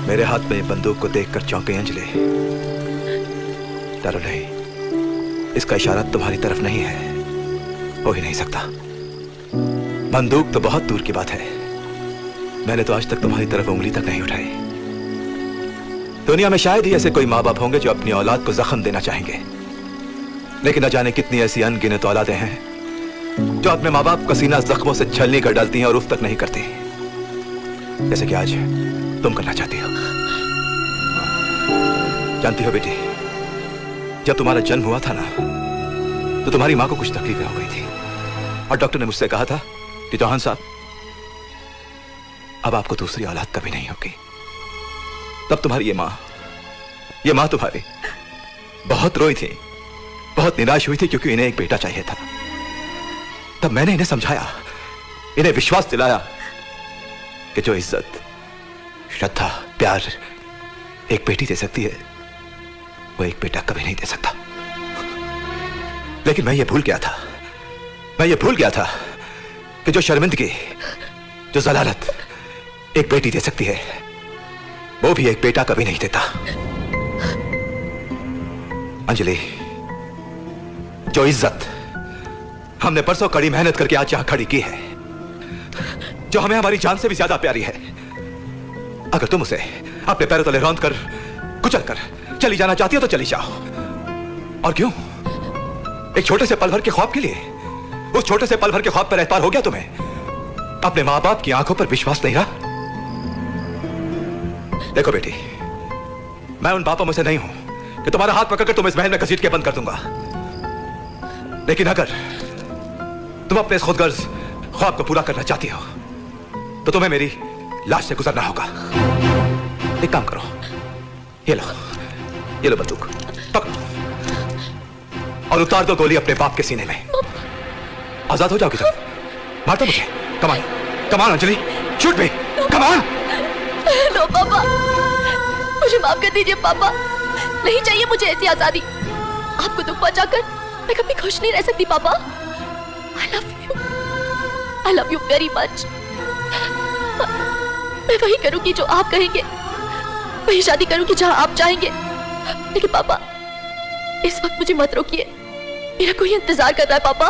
मेरे हाथ में बंदूक को देखकर चौंकी अंजलि। डरो नहीं, इसका इशारा तुम्हारी तरफ नहीं है, हो ही नहीं सकता। बंदूक तो बहुत दूर की बात है, मैंने तो आज तक तुम्हारी तरफ उंगली तक नहीं उठाई। दुनिया में शायद ही ऐसे कोई माँ बाप होंगे जो अपनी औलाद को जख्म देना चाहेंगे, लेकिन न जाने कितनी ऐसी अनगिनत औलादें हैं जो अपने माँ बाप का सीना जख्मों से छलनी कर डालती हैं और उफ तक नहीं करती, जैसे कि आज तुम करना चाहती हो। जानती हो बेटी, जब तुम्हारा जन्म हुआ था ना, तो तुम्हारी मां को कुछ तकलीफें हो गई थी और डॉक्टर ने मुझसे कहा था कि चौहान साहब, अब आपको दूसरी औलाद कभी नहीं होगी। तब तुम्हारी ये मां तुम्हारी बहुत रोई थी, बहुत निराश हुई थी, क्योंकि इन्हें एक बेटा चाहिए था। तब मैंने इन्हें समझाया, इन्हें विश्वास दिलाया कि जो इज्जत, श्रद्धा, प्यार एक बेटी दे सकती है, वो एक बेटा कभी नहीं दे सकता। लेकिन मैं ये भूल गया था कि जो शर्मिंदगी, जो जलालत एक बेटी दे सकती है, वो भी एक बेटा कभी नहीं देता। अंजलि, जो इज्जत हमने परसों कड़ी मेहनत करके आज यहां खड़ी की है, जो हमें हमारी जान से भी ज्यादा प्यारी है, अगर तुम उसे अपने पैरों तले रौंद कर, कुचल कर चली जाना चाहती हो तो चली जाओ। और क्यों? एक छोटे से पल भर के ख्वाब के लिए, उस छोटे से पल भर के ख्वाब पर एतबार हो गया तुम्हें? अपने मां बाप की आंखों पर विश्वास नहीं रहा? देखो बेटी, मैं उन बापों में से नहीं हूं कि तुम्हारा हाथ पकड़कर तुम इस महल में घसीट के बंद कर दूंगा, लेकिन अगर तुम अपने इस खुदगर्ज ख्वाब को पूरा करना चाहती हो तो तुम्हें मेरी लाश से गुजरना होगा। एक काम करो, ये लो बंदूक, पकड़ो और उतार दो गोली अपने बाप के सीने में। आजाद हो जाओगी तुम। मार दो मुझे। Come on Anjali, shoot me, come on. No पापा, मुझे माफ कर दीजिए पापा, नहीं चाहिए मुझे ऐसी आजादी। आपको दुख पहुंचाकर मैं कभी खुश नहीं रह सकती पापा। I love you very much। मैं वही करूंगी जो आप कहेंगे, वही शादी करूंगी जहां आप चाहेंगे। लेकिन पापा, इस वक्त मुझे मत रोकिए, मेरा कोई इंतजार कर रहा है पापा।